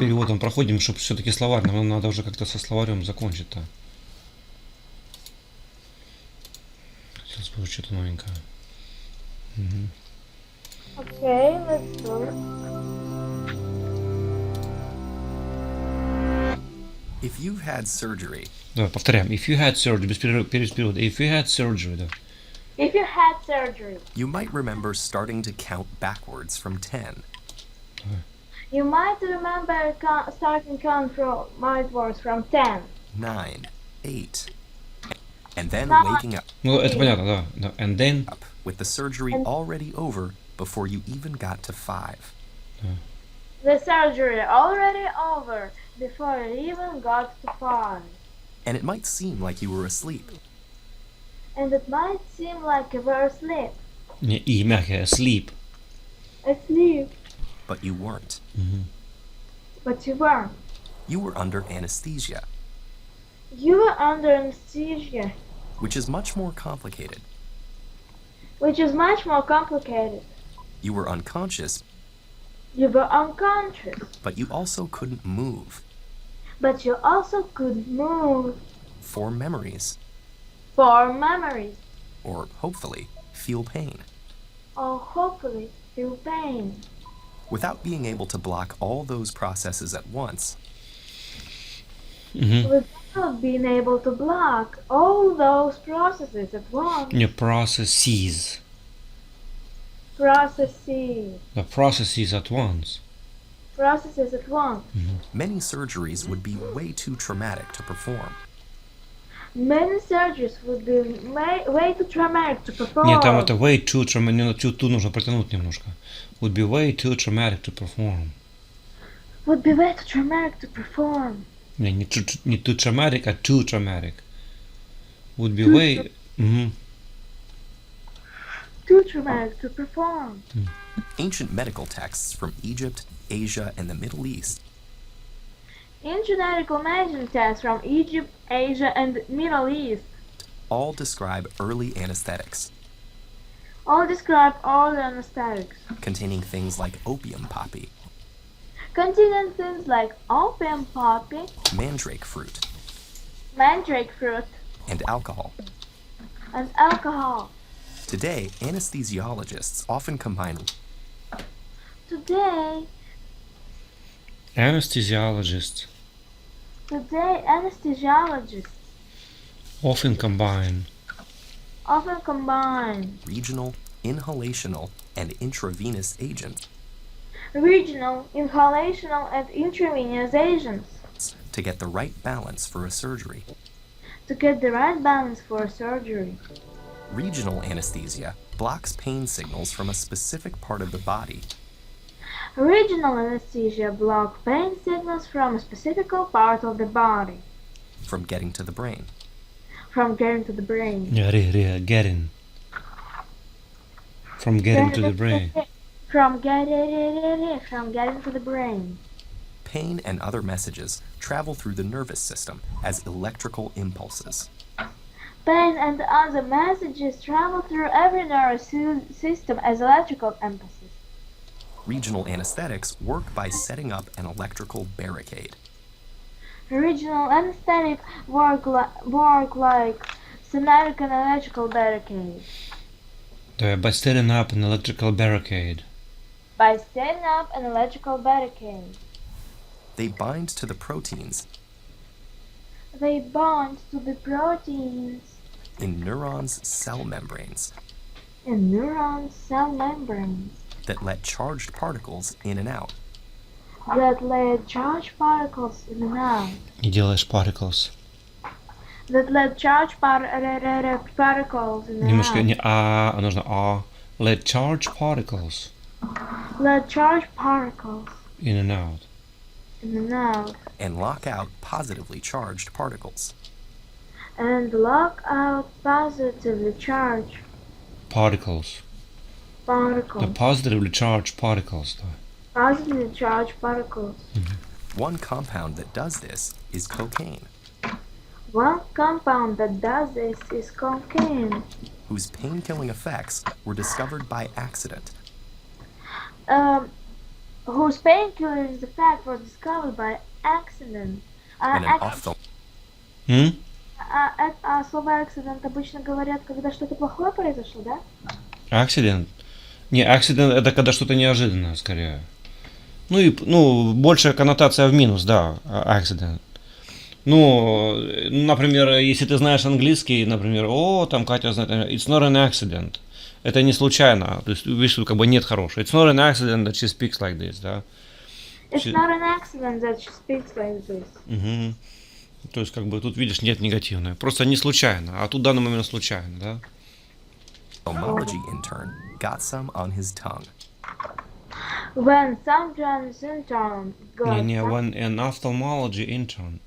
переводом проходим, чтобы все-таки словарь, нам надо уже как-то со словарем закончить-то. Хотелось бы что-то новенькое. Okay, let's go. If you've had surgery, Давай, повторяем. If you had surgery, без перевода. If you had surgery, да. If you had surgery, you might remember starting to count backwards from 10. you might remember starting count from backwards from 10. 9, 8, and then 9. waking up Ну, это понятно, да. And then... with the surgery already over before you even got to 5. The surgery already over before you even got to 5. And it might seem like you were asleep. And it might seem like you were asleep. Не, и мягкое, asleep. Asleep. But you weren't. But you weren't. You were under anesthesia, You were under anesthesia, which is much more complicated. which is much more complicated. You were unconscious, You were unconscious, but you also couldn't move. but you also couldn't move. For memories, For memories, or hopefully, feel pain. or hopefully feel pain. Without being able to block all those processes at once, Without being able to block all those processes at once. Не, processes. Processes. The processes at once. Processes at once. many surgeries would be way too traumatic to perform. Many surgeries would be way too traumatic to perform. Нет, там это way too traumatic, too нужно протянуть немножко. Would be way too traumatic to perform. Would be way too traumatic to perform. Не too traumatic, а too traumatic. Would be way... Too traumatic to perform. Ancient medical texts from Egypt, Asia, and the Middle East Ancient medical imaging tests from Egypt, Asia, and Middle East all describe early anesthetics, all describe all the anesthetics, containing things like opium poppy, containing things like opium poppy, mandrake fruit, mandrake fruit, and alcohol. and alcohol. Today, anesthesiologists often combine Today, Anesthesiologists anesthesiologists often combine regional, inhalational, and intravenous agents regional, inhalational, and intravenous agents to get the right balance for a surgery. to get the right balance for a surgery. Regional anesthesia blocks pain signals from a specific part of the body Regional anesthesia blocks pain signals from a specific part of the body from getting to the brain. from getting to the brain. getting. From getting to the brain. From getting to the brain. Pain and other messages travel through the nervous system as electrical impulses. Pain and other messages travel through every nervous system as electrical impulses. Regional anesthetics work by setting up an electrical barricade. Regional anesthetic work like somatic and electrical barricade. By setting up an electrical barricade. By setting up an electrical barricade. They bind to the proteins They bond to the proteins in neurons' cell membranes in neurons' cell membranes that let charged particles in and out. that let charged particles in and out. И делаешь particles. That let charged particles in and Немножко out. не нужно Let charged particles Let charged particles in and out. in and out. And lock out positively charged particles. And lock out positively charged Particles. particles. The positively charged particles. Positively charged particles. One compound that does this is cocaine, One compound that does this is cocaine. whose pain-killing effects were discovered by accident. whose painkillers effect was discovered by accident. When an ophthalmologist Слово accident обычно говорят, когда что-то плохое произошло, да? Accident? Не, accident это когда что-то неожиданное, скорее. Большая коннотация в минус, да, accident. Например, если ты знаешь английский, например, там Катя знает, it's not an accident. Это не случайно, то есть, видишь, как бы нет хорошего. It's not an accident that she speaks like this, да. It's not an accident that she speaks like this. Угу. То есть, как бы, тут, видишь, нет негативное. Просто не случайно, а тут в данный момент случайно, да. ophthalmology intern got some on his tongue. When sometimes intern got Не, some- when an ophthalmology intern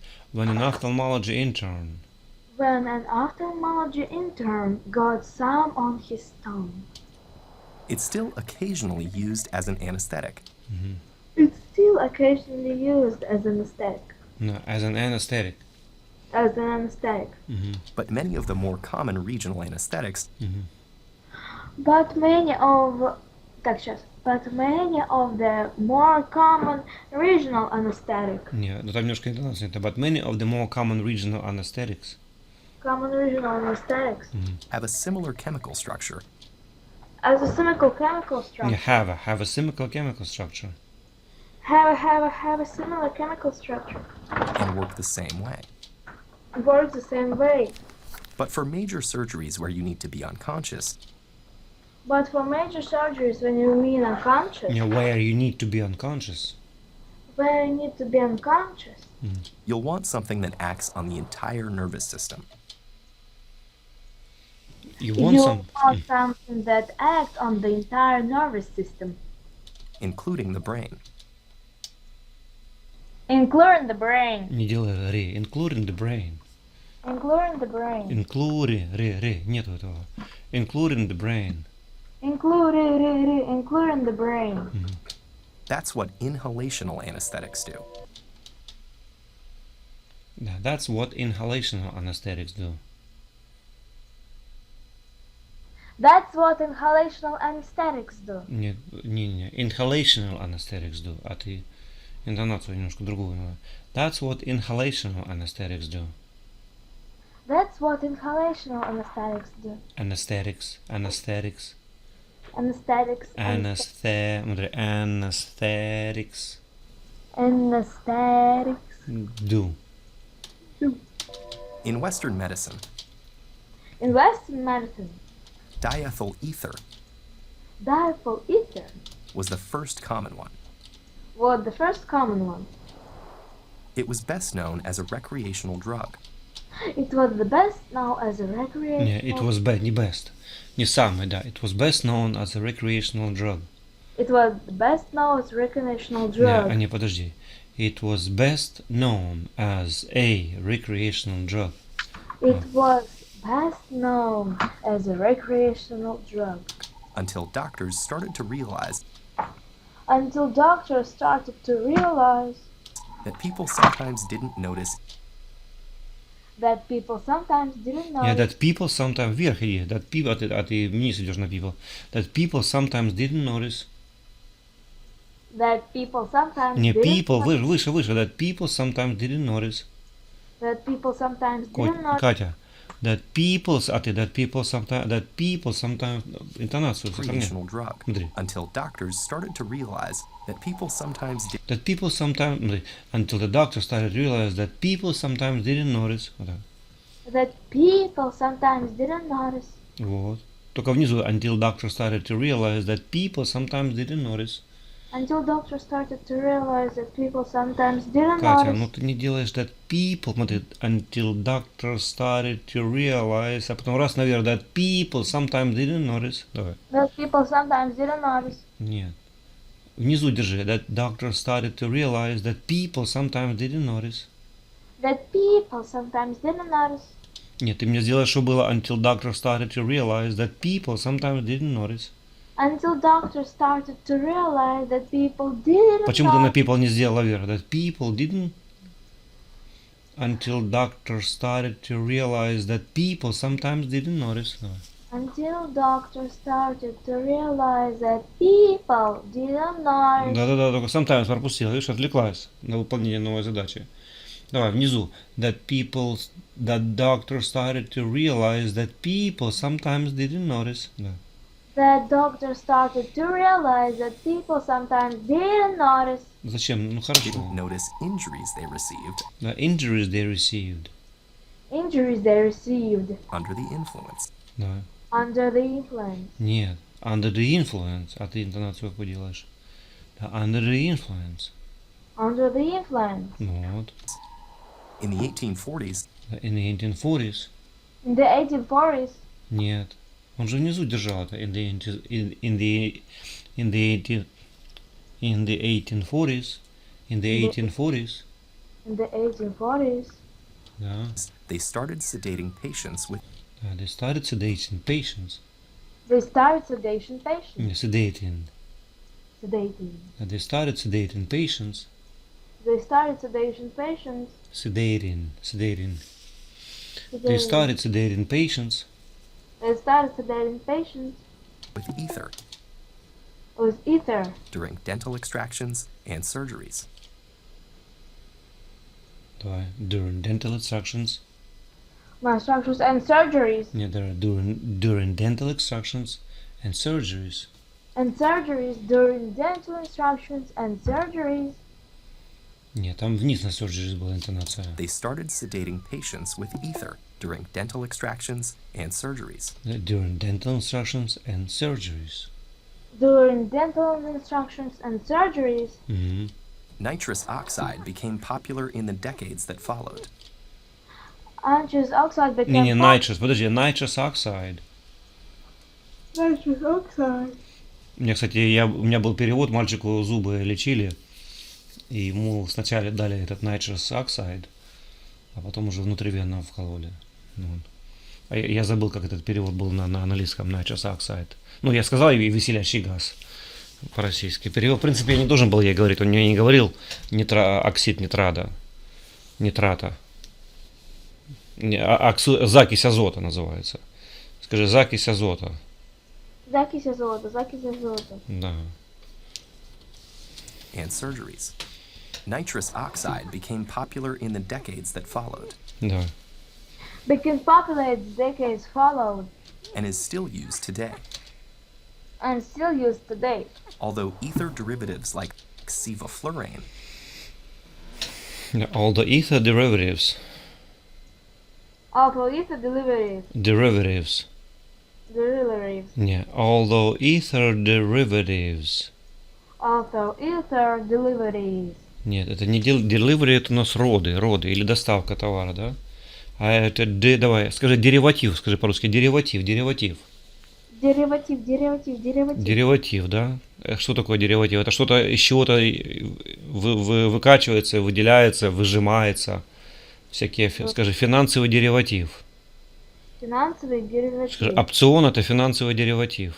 got some on his tongue. It's still occasionally used as an anesthetic. It's still occasionally used as an anesthetic. No, as an anesthetic. But many of the more common regional anesthetics But many of the more common regional anesthetic. Не, там немножко интонация не та. But many of the more common regional anesthetics. Common regional anesthetics have a similar chemical structure. as a chemical structure. Не, have a similar chemical structure. Have a similar chemical structure. And work the same way. Works the same way. But for major surgeries where you need to be unconscious, But for major surgeries, when you mean unconscious, Не, where you need to be unconscious. where you need to be unconscious, you'll want something that acts on the entire nervous system. You want you some? want something that acts on the entire nervous system, Including the brain. including the brain. Не делай ре. Including the brain. Including the brain. Ре. Нету этого. Including the brain. Including the brain. That's what inhalational anesthetics do. Да, that's what inhalational anesthetics do. That's what inhalational anesthetics do. Не. Inhalational anesthetics do. А ты интонацию немножко другую надо. That's what inhalational anesthetics do. That's what inhalational anesthetics do. Anesthetics. Anesthetics. Anesthetics. Anesthetics. Do. In Western medicine, In Western medicine, diethyl ether diethyl ether was the first common one. was the first common one. It was best known as a recreational drug. It was the best known as a recreational. Не, it was не best. Не самый, да. It was best known as a recreational drug. It was the best known as recreational Не, drug. подожди. It was best known as a recreational drug. It was best known as a recreational drug Until doctors started to realize until doctors started to realize that people sometimes didn't notice that people sometimes didn't know Yeah, that people sometimes вверх иди. That people, а ты вниз идешь на people. That people sometimes didn't notice. that people sometimes Не, didn't people, know- выше. That people sometimes didn't notice. that people sometimes didn't know Катя. That people sometimes интонацию сохраняй. recreational drug. Смотри. Until doctors started to realize that people sometimes That people sometimes, смотри, until the doctor started to realize that people sometimes didn't notice. Вот так. that people sometimes didn't notice Вот. Только внизу until doctor started to realize that people sometimes didn't notice. until doctors started to realize that people sometimes didn't Катя, notice ну ты не делаешь that people, смотри, until doctor started to realize, а потом раз наверх, that people sometimes didn't notice. Давай. that people sometimes didn't notice Нет. Внизу держи, that doctor started to realize that people sometimes didn't notice. that people sometimes didn't notice Нет, ты мне сделаешь, что было until doctor started to realize that people sometimes didn't notice. until doctors started to realize that people didn't Почему ты на notice people не сделала вверх? That people didn't. Until doctor started to realize that people sometimes didn't notice. Давай. Until doctors started to realize that people didn't notice. Да-да-да, только sometimes пропустила, видишь, отвлеклась на выполнение новой задачи. Давай, внизу. That doctor started to realize that people sometimes didn't notice. Да. That doctors started to realize that people sometimes didn't notice. Зачем? Ну хорошо. Didn't notice injuries they received The injuries they received. Injuries they received under the influence. Да. under the influence. Нет. Under the influence. А ты интонацию какую делаешь? Да, under the influence. Under the influence. Ну вот. In the 1840s, Да, in the 1840s. In the 1840s. Нет. Он же внизу держал это. In the 1840s. In the 1840s. In the 1840s. Да. they started sedating patients with Да, they started sedating patients. They started sedation patients. Не, sedating. Sedating. Да, they started sedating patients. They started sedation patients. Sedating. They Sedating. started sedating patients. They started sedating patients ether with ether during dental extractions and surgeries. Давай. During dental extractions. constructions and surgeries. Нет, during dental extractions and surgeries. And surgeries during dental instructions and surgeries. Нет, там вниз на surgeries была интонация. They started sedating patients with ether during dental extractions and surgeries. During dental instructions and surgeries. During dental instructions and surgeries. Мгм. Nitrous oxide became popular in the decades that followed. Nitrous oxide became Не, nitrous, подожди, nitrous oxide. Nitrous oxide. У меня был перевод, мальчику зубы лечили, и ему сначала дали этот nitrous oxide, а потом уже внутривенно вкололи. Ну, вот. А я забыл, как этот перевод был на английском, nitrous oxide. Ну, я сказал, и веселящий газ по-российски. Перевод, в принципе, я не должен был ей говорить, он мне не говорил оксид нитрата. Закись азота называется. Скажи, закись азота. Закись азота. Да. And surgeries. Nitrous oxide became popular in the decades that followed Да. Became popular as decades followed and is still used today. and still used today. Although ether derivatives like sevoflurane All the ether derivatives. Although ether derivatives. Не, although ether derivatives. Although ether derivatives. Нет, это не delivery, это у нас роды или доставка товара, да? А это давай, скажи дериватив, скажи по-русски дериватив. Дериватив. Дериватив, да? Что такое дериватив? Это что-то из чего-то выкачивается, выделяется, выжимается. Всякие, скажи, финансовый дериватив. Финансовый дериватив. Скажи, опцион это финансовый дериватив.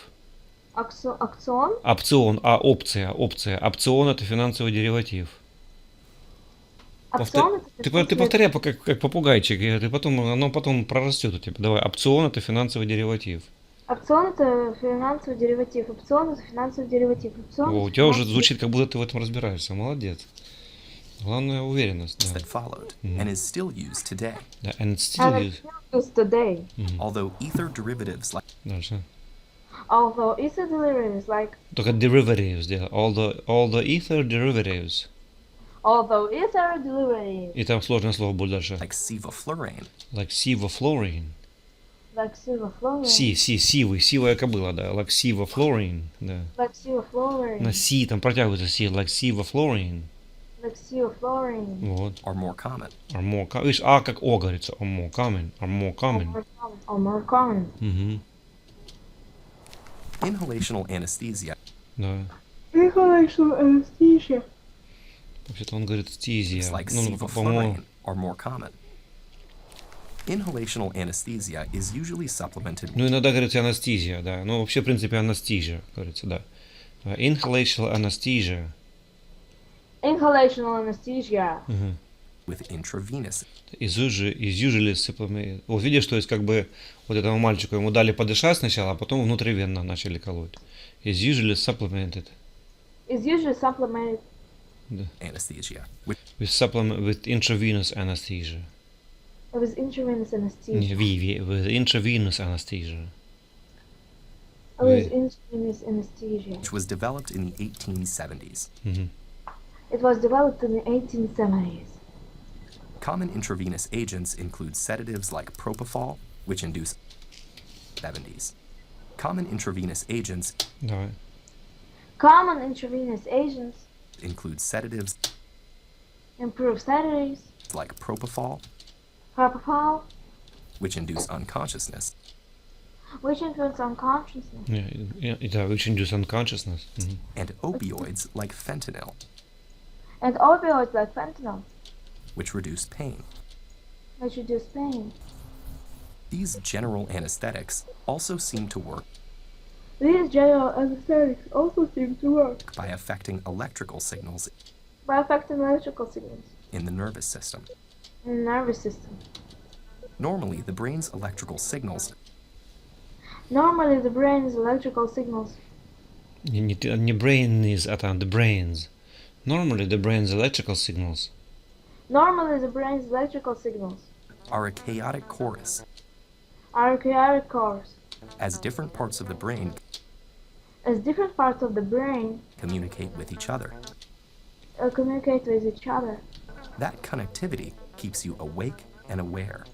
Акцион? Опцион, опция. Опцион это финансовый дериватив. Опцион Ты повторяй, как попугайчик, и оно потом прорастет у тебя. Давай, опцион это финансовый дериватив. Опцион это финансовый дериватив. У тебя уже звучит, как будто ты в этом разбираешься. Молодец. Главное уверенность. Да. that followed and is still used today. Да, and it's still used today. Although ether derivatives like Дальше. Although ether derivatives like Только derivatives, да. All the ether derivatives. И там сложное слово будет дальше. like sevoflurane Like sevoflurane. like sevoflurane. Сивая кобыла, да. Like sevoflurane, да. Like sevoflurane. На си там протягивается си. Like sevoflurane. Like sevoflurane. Вот. are more common. Are more common. Видишь, как о говорится. Are more common. Or more common. Угу. Inhalational anesthesia Да. Inhalational anesthesia. Вообще-то он говорит стизия. like Ну, по-моему, sevoflurane are more common. Inhalational anesthesia is usually supplemented ну, иногда говорится анестезия, да. Ну, вообще, в принципе, анестезия, говорится, да. Inhalational anesthesia. Inhalational anesthesia. Угу. with intravenous. Is usually supplemented. Вот видишь, то есть как бы вот этому мальчику ему дали подышать сначала, а потом внутривенно начали колоть. Is usually supplemented. Is usually supplemented Anesthesia With intravenous anesthesia. with intravenous anesthesia. Не, with intravenous anesthesia. With intravenous anesthesia. which was developed in the 1870s. Мгм. It was developed in the 1870s. Common intravenous agents include sedatives like propofol, which induce 70s. Common intravenous agents Давай. Common intravenous agents include sedatives improve sedatives, like propofol, propofol, which induce unconsciousness, which influence unconsciousness, Да, which induce unconsciousness. Мгм. and opioids like fentanyl, and opioids like fentanyl, which reduce pain. which reduce pain. These general anesthetics also seem to work These general anesthetics also seem to work by affecting electrical signals by affecting electrical signals in the nervous system. in the nervous system. Normally, the brain's electrical signals Normally, the brain's electrical signals Не brain is, а там the brains. Normally the brain's electrical signals Normally, the brain's electrical signals are a chaotic chorus are a chaotic course, as different parts of the brain as different parts of the brain communicate with each other. communicate with each other. That connectivity keeps you awake and aware.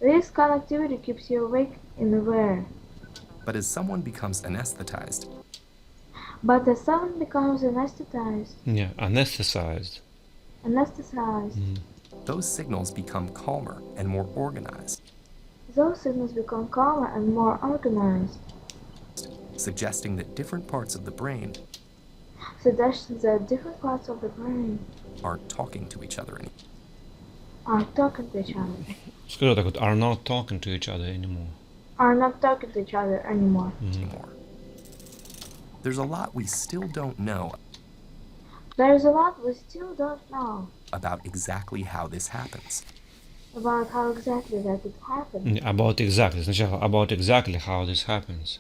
This connectivity keeps you awake and aware. But as someone becomes anesthetized, But as someone becomes anesthetized, Yeah, anesthetized. those signals become calmer and more organized, those signals become calmer and more organized, suggesting that different parts of the brain suggestions that different parts of the brain aren't talking to each other are talking to each other, Скажи так вот, are not talking to each other anymore. are not talking to each other anymore. anymore. There's a lot we still don't know There's a lot we still don't know about exactly how this happens. about how exactly that it happens, About exactly. Сначала about exactly how this happens.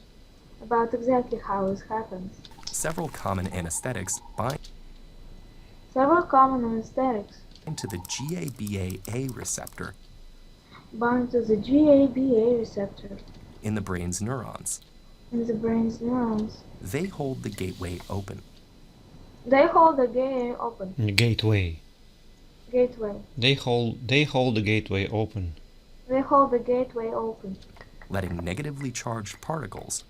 about exactly how it happens. Several common anesthetics bind Several common anesthetics to the GABA-A receptor bind to the GABA receptor in the brain's neurons. in the brain's neurons. They hold the gateway open. They hold the gateway open. Gateway. Gateway. They hold the gateway open. They hold the gateway open, letting negatively charged particles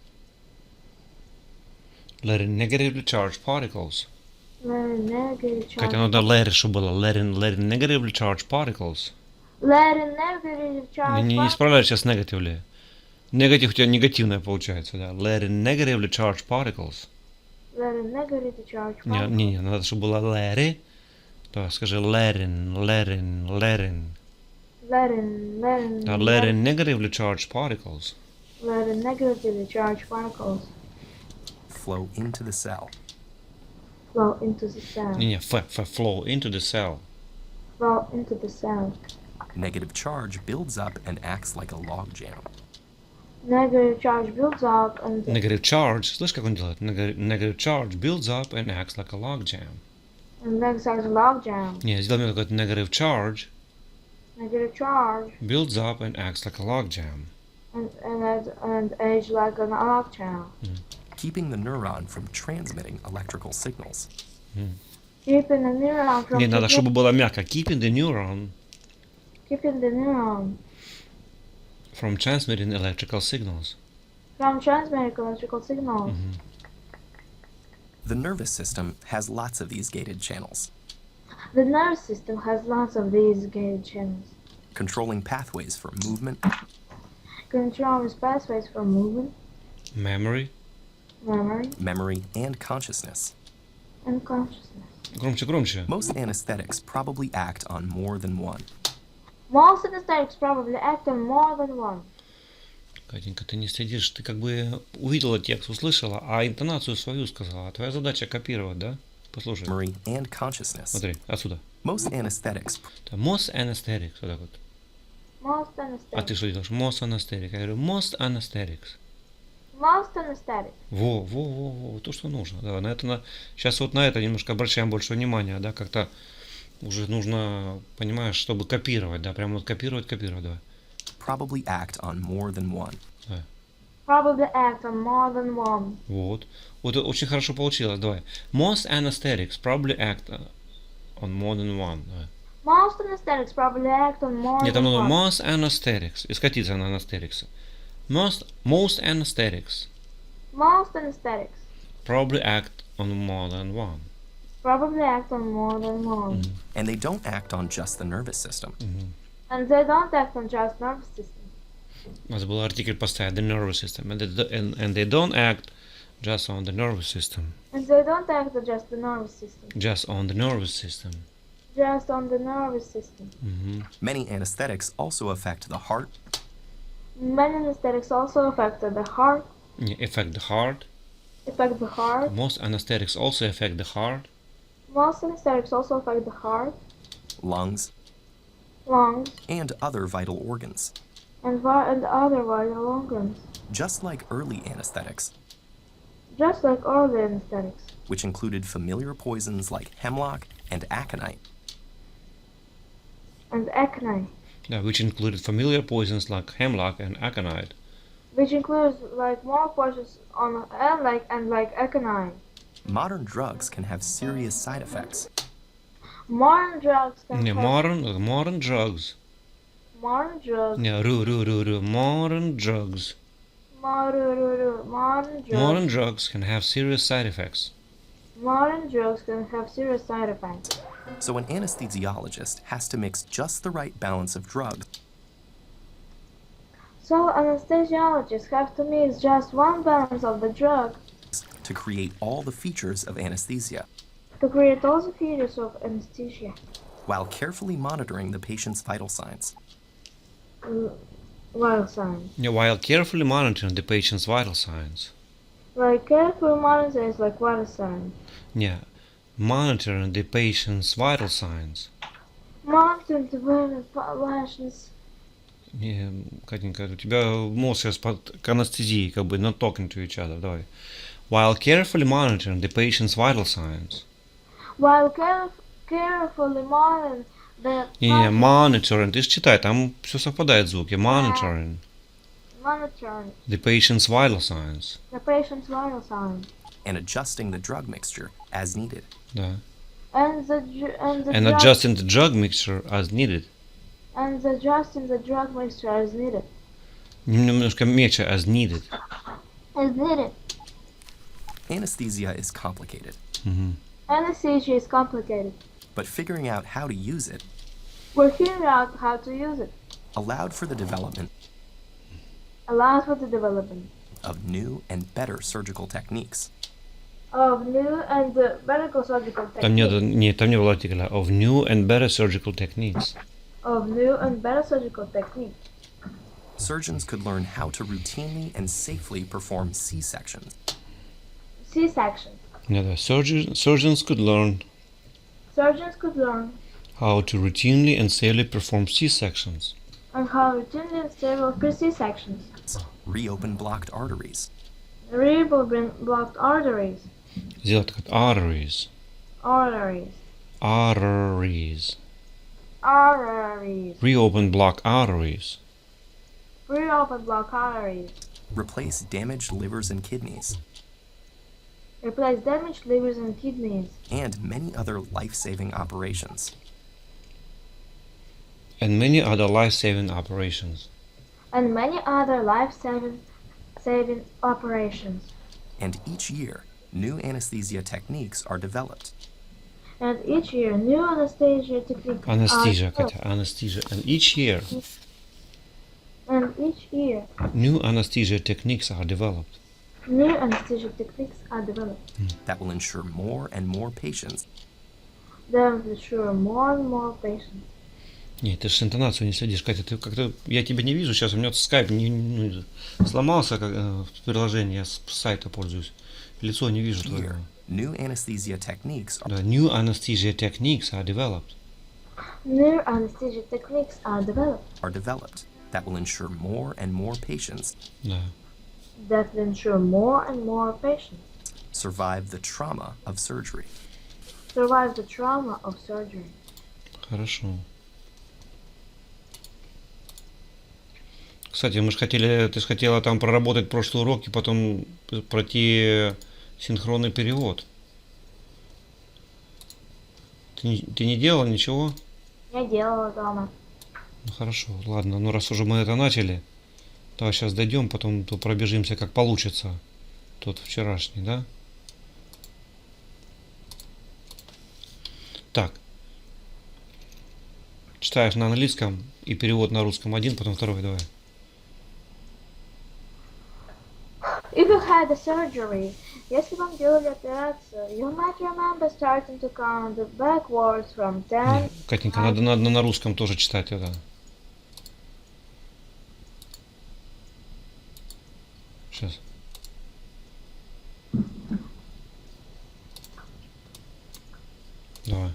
Letting negatively charged particles. letting negative Катя, charge. надо letting, чтобы было. Letting negatively charged particles. Letting negative charge. Не исправляй сейчас negatively. Негатив у тебя негативное получается, да. Letting negatively charged particles. Letting negative charge. Не, надо, чтобы было letting. Да, скажи letting. Letting Да, letting negatively charged particles. letting negatively charged particles flow into the cell. flow into the cell. Не, flow into the cell. Flow into the cell. Negative charge builds up and acts like a logjam. Negative charge builds up and Negative charge, слышь, как он делает? Negative charge builds up and acts like a logjam. acts as a logjam. Не, сделай мне такой negative charge Negative charge builds up and acts like a logjam. and age like an logjam. Keeping the neuron from transmitting electrical signals. Keeping the neuron from Не, надо, чтобы было мягко. Keeping the neuron keeping the neuron from transmitting electrical signals. from transmitting electrical signals. The nervous system has lots of these gated channels, The nervous system has lots of these gated channels. controlling pathways for movement, Controls pathways for movement, Memory. memory, and consciousness. and consciousness. Громче. Most anesthetics probably act on more than one. Most anesthetics probably act on more than one. Катенька, ты не следишь, ты как бы увидела текст, услышала, а интонацию свою сказала. Твоя задача копировать, да? Послушай. Memory and consciousness. Смотри, отсюда. Most anesthetics Most anesthetics. Вот так вот. Most А ты anesthetic. что делаешь? Most anesthetic. Я говорю most anesthetics. Most anesthetic. Во, то, что нужно. Да, сейчас вот на это немножко обращаем больше внимания, да, как-то уже нужно, понимаешь, чтобы копировать, да, прям вот копировать, да. probably act on more than one. Да. Probably act on more than one. Вот очень хорошо получилось, давай. Most anesthetics probably act on more than one. Да. Most anesthetics probably act on more Нет, там than надо one. most anesthetics, и скатиться на anesthetics. Most anesthetics Most anesthetics probably act on more than one. probably act on more than one. And they don't act on just the nervous system. And they don't act on just nervous system. Надо было артикль поставить, the nervous system. And they don't act just on the nervous system. And they don't act on just the nervous system. Just on the nervous system. Just on the nervous system. Many anesthetics also affect the heart, Many anesthetics also affect the heart. Affect the heart. Affect the heart. Most anesthetics also affect the heart. Most anesthetics also affect the heart, lungs, lungs, and other vital organs. and other vital organs. Just like early anesthetics, Just like early anesthetics, which included familiar poisons like hemlock and aconite. and aconite, Which included familiar poisons like hemlock and aconite. which includes like more poisons on like aconite. Modern drugs can have serious side effects. Modern drugs can have Modern drugs. modern drugs. Modern drugs. Modern drugs. Modern drugs can have serious side effects. Modern drugs can have serious side effects. So an anesthesiologist has to mix just the right balance of drugs So anesthesiologists have to mix just one balance of the drug to create all the features of anesthesia, to create all the features of anesthesia, while carefully monitoring the patient's vital signs. vital signs. While carefully monitoring the patient's vital signs. Like careful monitoring is like vital signs. Monitoring the patient's vital signs. Monitoring the vital patients. Катенька, у тебя мозг сейчас к анестезии, not talking to each other, давай. While carefully monitoring the patient's vital signs. While carefully monitoring the Monitoring, ты же читай, там все совпадает звуки. Monitoring the patient's vital signs. the patient's vital signs. And adjusting the drug mixture as needed. Да. And Adjusting the drug mixture as needed. And adjusting the drug mixture as needed. Немножко мече, as needed. As needed. Anesthesia is complicated, Anesthesia is complicated. but figuring out how to use it We're figuring out how to use it. allowed for the development Allows for the development of new and better surgical techniques. of new and medical surgical Там techniques. там не было артикля. Of new and better surgical techniques. Of new and better surgical techniques. Surgeons could learn how to routinely and safely perform C-sections. C-section. Surgeons could learn Surgeons could learn how to routinely and safely perform C-sections. and how routinely and stable C-sections. Reopen blocked arteries. Reopen blocked arteries. Сделать так, arteries. Arteries. Arteries. Arteries. Reopen block arteries. Reopen blocked arteries. Replace damaged livers and kidneys. Replace damaged livers and kidneys. And many other life-saving operations. And many other life-saving operations. And many other life-saving operations. And each year, new anesthesia techniques are developed. And each year, new anesthesia techniques Anesthesia, are Katya, anesthesia. And each year, new anesthesia techniques are developed. New anesthesia techniques are developed. That will ensure more and more patients. That will ensure more and more patients. Нет, ты же с интонацией не следишь, Катя, ты как-то, я тебя не вижу, сейчас у меня скайп сломался в приложении, я с сайта пользуюсь, лицо не вижу твоего. New anesthesia techniques Да, new anesthesia techniques are developed. New anesthesia techniques are developed that will ensure more and more patients Да. that will ensure more and more patients survive the trauma of surgery. survive the trauma of surgery. Хорошо. Кстати, мы же хотели, ты же хотела там проработать прошлый урок и потом пройти синхронный перевод. Ты не делала ничего? Я делала дома. Ну хорошо, ладно. Ну раз уже мы это начали, давай сейчас дойдем, потом то пробежимся, как получится. Тот вчерашний, да? Так. Читаешь на английском и перевод на русском один, потом второй, давай. If you had a surgery, если вам делали операцию, you might remember starting to count backwards from 10. Не, Катенька, надо на русском тоже читать это. Сейчас. Давай.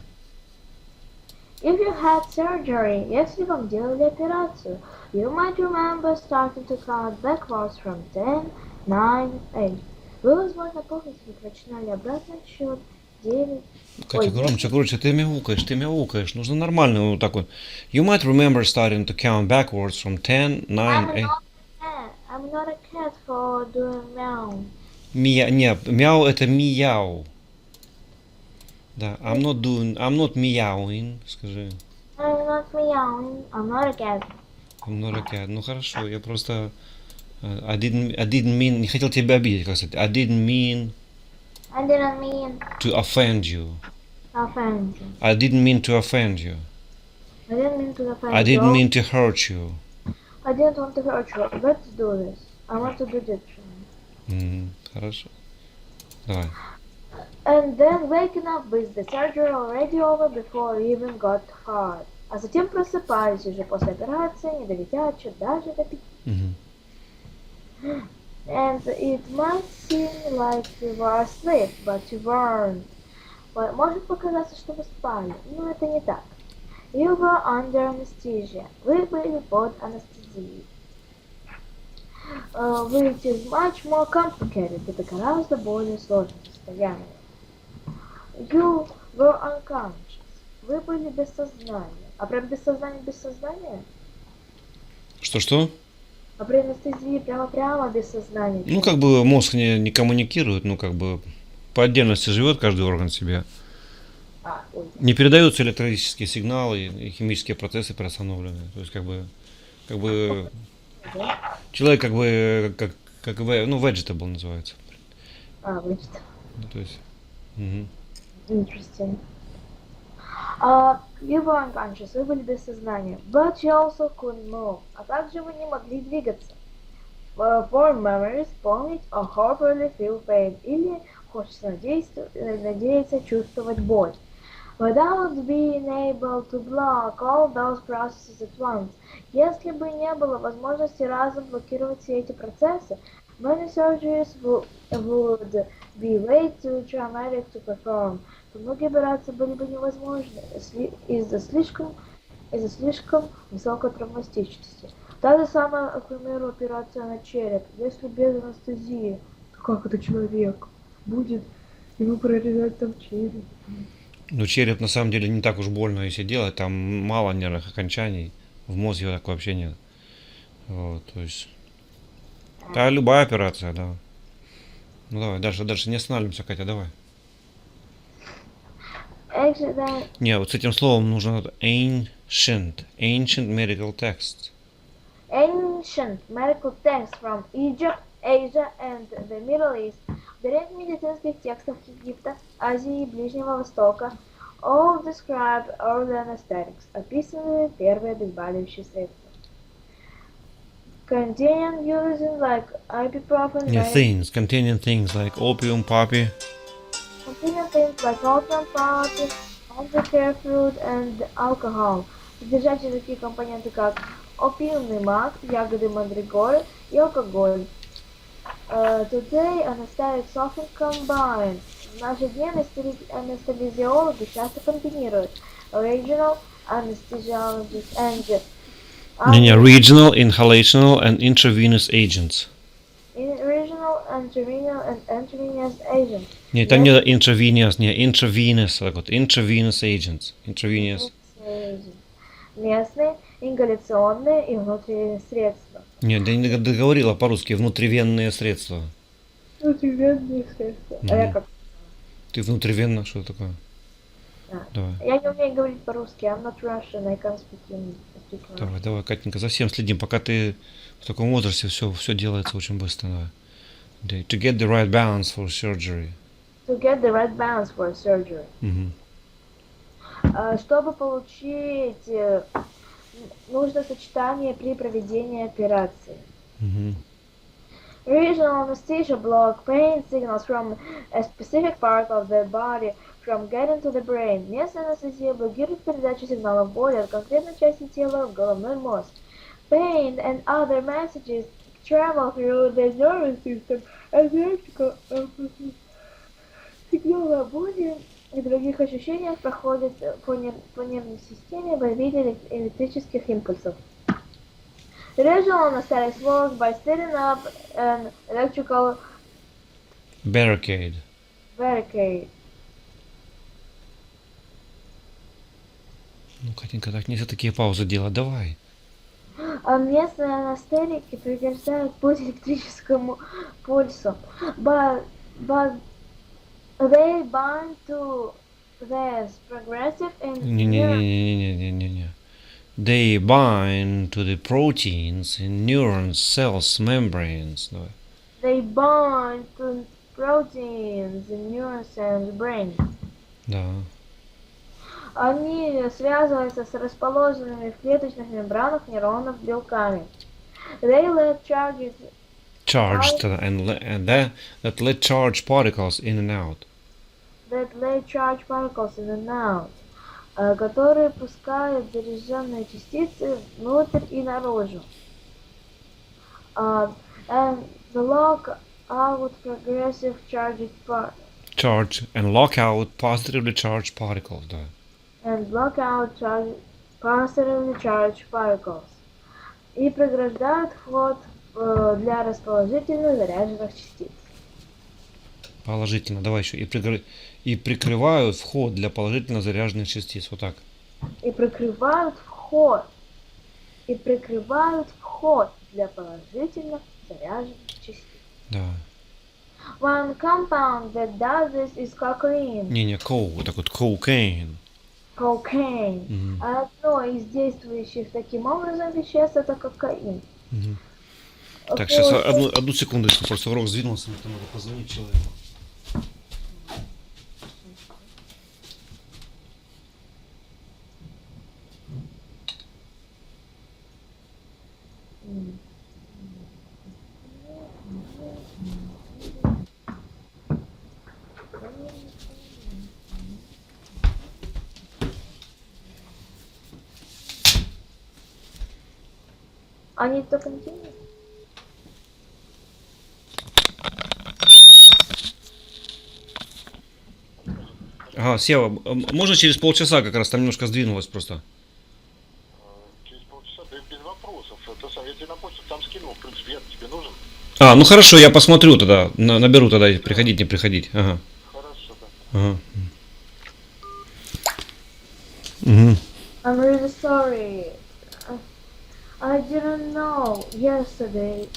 If you had surgery, если вам делали операцию, you might remember starting to count backwards from 10, 9, 8. Вы, возможно, помните, как начинали обратный отсчет 9. Катя, громче, ты мяукаешь. Нужно нормально вот так вот. You might remember starting to count backwards from 10, 9, 8. I'm not a cat for doing meow. Мяу это мияу. Да, I'm not meowing, скажи. I'm not meowing. I'm not a cat. I'm not a cat. Ну хорошо, я просто I didn't mean, не хотел тебя обидеть, как сказать. I didn't mean I didn't mean to offend you. to offend you. I didn't mean to offend you. I didn't mean to offend I you. didn't mean to hurt you. I didn't want to hurt you. Let's do this. I want to do this. Хорошо. Давай. And then waking up with the surgery already over before we even got hard. А затем просыпались уже после операции, не доведя отчет даже до 5. Мгм. And it might seem like you were asleep, but you weren't. Может показаться, что вы спали, но это не так. You were under anesthesia. Вы были под анестезией. Which is much more complicated. Это гораздо более сложное состояние. You were unconscious. Вы были без сознания. А прям без сознания? Что? А при анестезии прямо без сознания. Ну, как бы мозг не коммуницирует, ну, как бы по отдельности живет каждый орган себе. Не передаются электрические сигналы и химические процессы приостановлены. То есть, как бы человек как ну, vegetable называется. Vegetable. Ну, то есть. Interesting. You were unconscious, вы были без сознания. But you also couldn't move. А также вы не могли двигаться. Form memories, помнить, or hopefully feel pain. Или, хочется надеяться, чувствовать боль. Without being able to block all those processes at once. Если бы не было возможности разом блокировать все эти процессы, many surgeries would be way too traumatic to perform. То многие операции были бы невозможны из-за слишком высокой травматичности. Та же самая, к примеру, операция на череп. Если без анестезии, то как это человек будет ему прорезать там череп? Ну, череп на самом деле не так уж больно, если делать, там мало нервных окончаний, в мозге так вообще нет. Вот, то есть. Да, любая операция, да. Ну давай, дальше не останавливаемся, Катя, давай. Не, вот с этим словом нужно ancient medical text. Ancient medical texts from Egypt, Asia and the Middle East. Древних медицинских текстов Египта, Азии и Ближнего Востока. All describe early anesthetics. Описаны первые обезболивающие средства. Containing using like ibuprofen. Containing things like opium, poppy. Containing things like opium, poppy, undercare fruit and alcohol. Содержащие такие компоненты, как опиумный мак, ягоды мандрагоры и алкоголь. Today anesthetics often combine. В наши дни анестезиологи часто комбинируют original anesthesiologists, and Не-не, regional, inhalational and intravenous agents. regional, and intravenous agents. Не, там не intravenous, не intravenous, так вот, intravenous agents. Intravenous. Местные ингаляционные и внутренние средства. Не, ты не договорила по-русски, внутривенные средства. Внутривенные средства. А я как? Ты внутривенно, что такое? Да. Давай. Я не умею говорить по-русски. I'm not Russian, I can't speak Russian. Давай, давай, Катенька, за всем следим. Пока ты в таком возрасте, все делается очень быстро. Давай. To get the right balance for surgery. To get the right balance for surgery. Мгм. Чтобы получить нужное сочетание при проведении операции. Мгм. Regional anesthesia block pain signals from a specific part of the body from getting to the brain. Местная анестезия блокирует передачу сигналов боли от конкретной части тела в головной мозг. Pain and other messages travel through the nervous system as electrical сигналы о боли и других ощущениях проходят по нервной системе в виде электрических импульсов. Regional anesthetics work by setting up an electrical Barricade. barricade. Ну, Катенька, так нельзя такие паузы делать. Давай. Местные анестетики преграждают путь электрическому пульсу, but they bind to the progressive and Не-не-не-не-не-не-не. They bind to the proteins in neurons, cells, membranes. Давай. they bind to proteins in neurons and brain. Да. Они связываются с расположенными в клеточных мембранах нейронов белками. They let charges Charged and that let charge particles in and out. that let charge particles in and out, которые пускают заряженные частицы внутрь и наружу. And the lock out progressive charged Charge and lock out positively charged particles. Да. and block out positively charged particles. И преграждают вход для расположительно заряженных частиц. Положительно. Давай еще. И прикрывают вход для положительно заряженных частиц. Вот так. И прикрывают вход для положительно заряженных частиц. Да. One compound that does this is cocaine. Не-не, вот так вот, cocaine. Cocaine. Мгм. А одно из действующих таким образом веществ это кокаин. Мгм. Так, сейчас одну секундочку, просто урок сдвинулся, мне надо позвонить человеку. Они только не делают. Ага, Сева, можно через полчаса как раз, там немножко сдвинулось просто. Через полчаса, да без вопросов. Это сам, я тебе на почту там скинул, в принципе, я тебе нужен. Ну хорошо, я посмотрю тогда, наберу тогда, приходить, не приходить. Ага. Хорошо, да. Ага. Угу. I'm really sorry. I didn't know yesterday.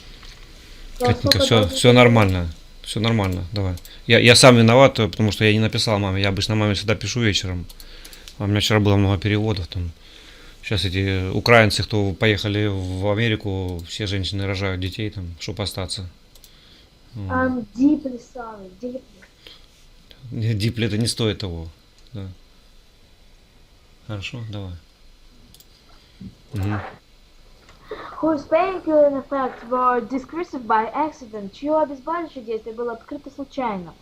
Катенька, все нормально. Все нормально, давай. Я сам виноват, потому что я не написал маме. Я обычно маме всегда пишу вечером. А у меня вчера было много переводов там. Сейчас эти украинцы, кто поехали в Америку, все женщины рожают детей там, чтобы остаться. I'm deeply sorry. Deeply. Дипли это не стоит того. Да. Хорошо, давай. Угу. Whose painkilling effects were discredited by accident, чье обезболивающее действие было открыто случайно.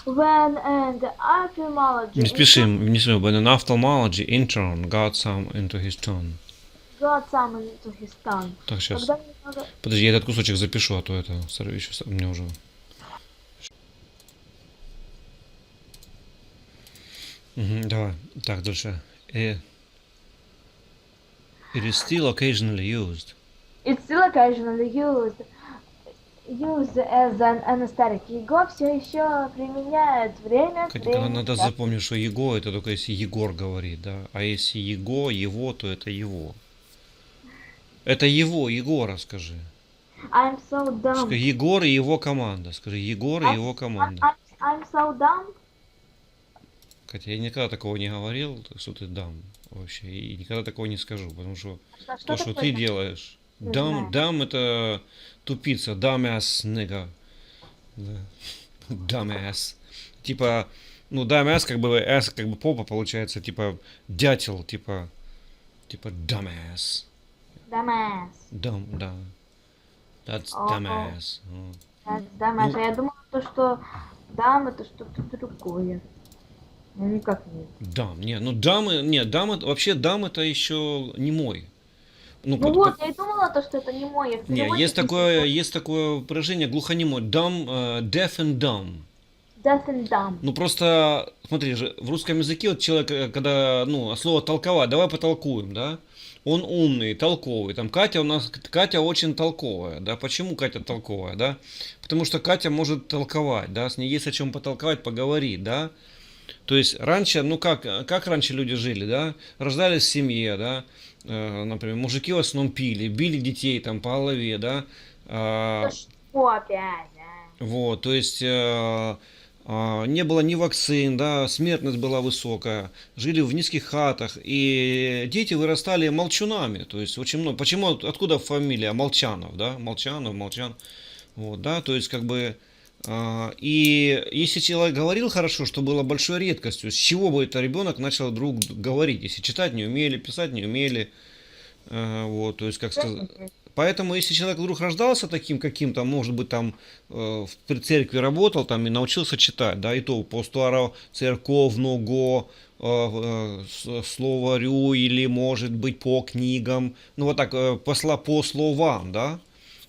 When an ophthalmologist Не спешим, when an ophthalmology intern got some into his tongue. got some into his tongue. Так, сейчас. Когда немного... Подожди, я этот кусочек запишу, а то это еще мне уже. Давай. Так, дальше. It is still occasionally used. It's still occasionally used as an anesthetic. Его все еще применяют время от Катя, времени. надо запомнить, что его это только если Егор говорит, да? А если его, то это его. Это его, Егора, скажи. I'm so dumb. Скажи, Егор и его команда. Скажи, Егор и его команда. I'm so dumb. Катя, я никогда такого не говорил, что ты дам вообще. И никогда такого не скажу, потому что то, что ты делаешь. Не Дам, знаю. дам это тупица, dumbass, nigga. Да. Dumbass. Типа, ну, dumbass, как бы, s, как бы попа получается, типа, дятел, типа dumbass. Dumbass. Dumb, да. That's О. dumbass. That's dumbass. Ну. Я думала, что дам это что-то другое. Ну никак нет. Дам, не, ну дамы, не, дам, вообще дам это еще не мой. Ну вот, я и думала, что это не мой. Не, есть такое выражение глухонемой. Dumb, deaf and dumb. Deaf and dumb. Ну просто, смотри же, в русском языке вот человек, когда, ну, слово толковать, давай потолкуем, да? Он умный, толковый. Там Катя очень толковая, да? Почему Катя толковая, да? Потому что Катя может толковать, да? С ней есть о чем потолковать, поговорить, да? То есть раньше, ну как раньше люди жили, да? Рождались в семье, да? Например, мужики в основном били детей там по голове, да? Ну что опять, а? Вот, то есть не было ни вакцин, да, смертность была высокая, жили в низких хатах, и дети вырастали молчунами, то есть очень много. Почему, откуда фамилия Молчанов, да? Молчан, вот, да, то есть как бы. И если человек говорил хорошо, что было большой редкостью, с чего бы это ребенок начал вдруг говорить, если читать не умели, писать не умели, вот, то есть как сказать. Поэтому если человек вдруг рождался таким каким-то, может быть там в церкви работал там и научился читать, да, и то по старо церковного словарю или может быть по книгам, ну вот так по словам, да,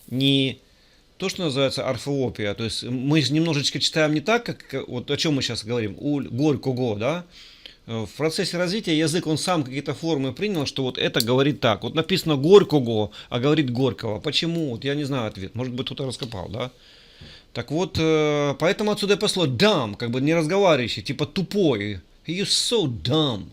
не то, что называется орфоэпия, то есть мы немножечко читаем не так, как вот о чем мы сейчас говорим, у Горького, да, в процессе развития язык, он сам какие-то формы принял, что вот это говорит так, вот написано Горького, а говорит Горького, почему, вот я не знаю ответ, может быть кто-то раскопал, да, так вот, поэтому отсюда и пошло dumb, как бы не разговаривающий, типа тупой, you're so dumb.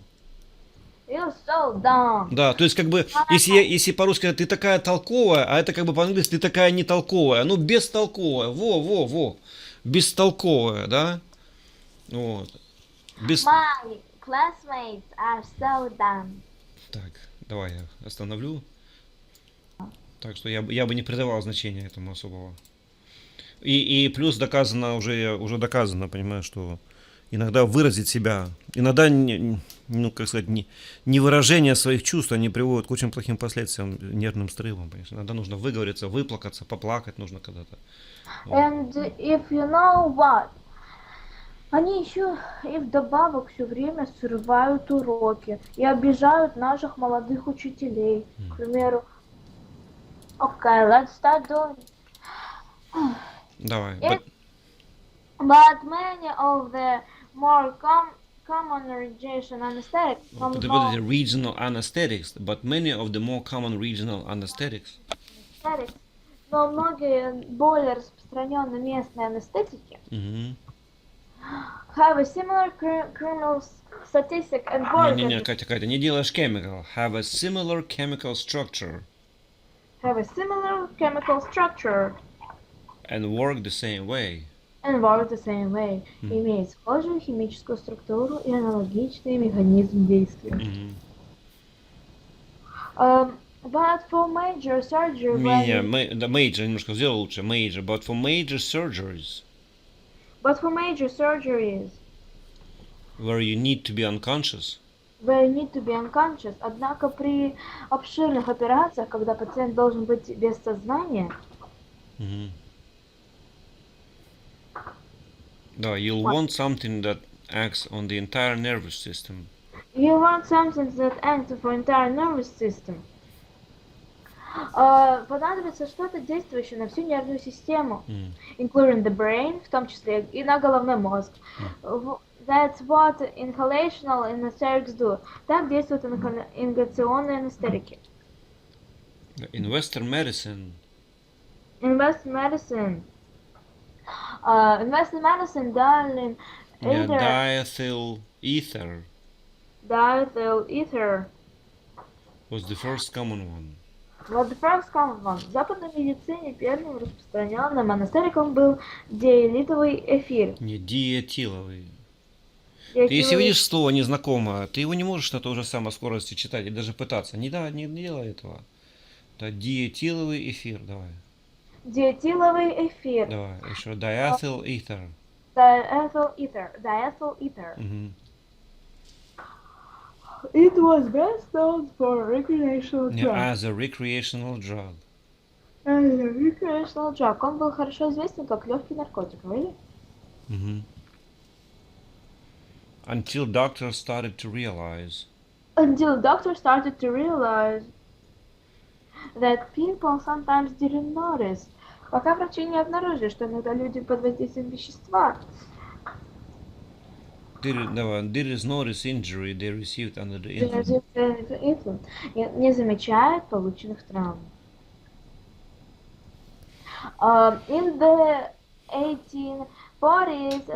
You're so dumb. Да, то есть как бы, если по-русски ты такая толковая, а это как бы по-английски ты такая не толковая, ну бестолковая, во, бестолковая, да, вот. My classmates are so dumb. Так, давай я остановлю. Так что я бы не придавал значения этому особого. И плюс доказано, уже доказано, понимаешь, что иногда выразить себя, иногда, ну, как сказать, не выражение своих чувств, они приводят к очень плохим последствиям, нервным срывам, понимаешь. Иногда нужно выговориться, выплакаться, поплакать нужно когда-то. And if you know what, они еще и вдобавок все время срывают уроки и обижают наших молодых учителей. К примеру, okay, let's start doing. Давай. But many of the more common regional anesthetics Regional anesthetics, but many of the more common regional anesthetics. Но многие более распространенные местные анестетики have a similar criminal statistic and work. Не, Катя, не делаешь chemical. Have a similar chemical structure. Have a similar chemical structure. And work the same way. And work the same way. Имеет схожую химическую структуру и аналогичный механизм действия. But for major surgery... Major, немножко сделал лучше. Major, but for major surgeries. But for major surgeries... Where you need to be unconscious. Where you need to be unconscious. Однако при обширных операциях, когда пациент должен быть без сознания... Да, you'll want something that acts on the entire nervous system. You want something that acts for entire nervous system. Понадобится что-то действующее на всю нервную систему, including the brain, в том числе и на головной мозг. That's what inhalational anesthetics do. Так действуют ингаляционные анестетики. In Western medicine, In Western medicine, darling, yeah, either diethyl ether diethyl ether was the first common one. was the first common one. В западной медицине первым распространенным анестетиком был диэлитовый эфир. Не диэтиловый. Ты если Диэтиловый видишь слово незнакомое, ты его не можешь на той же самой скорости читать и даже пытаться. Не делай этого. Это диэтиловый эфир. Давай. эфир. Давай. Еще diethyl ether. Diethyl ether. Мгм. It was best known for recreational Yeah, drugs. as a recreational drug. Recreational drug. Он был хорошо известен как легкий наркотик, really? Мгм. Until doctors started to realize Until doctors started to realize that people sometimes didn't notice. Пока врачи не обнаружили, что иногда люди под воздействием вещества there is notice injury they received under the influence. не замечают полученных травм. In the 1840s,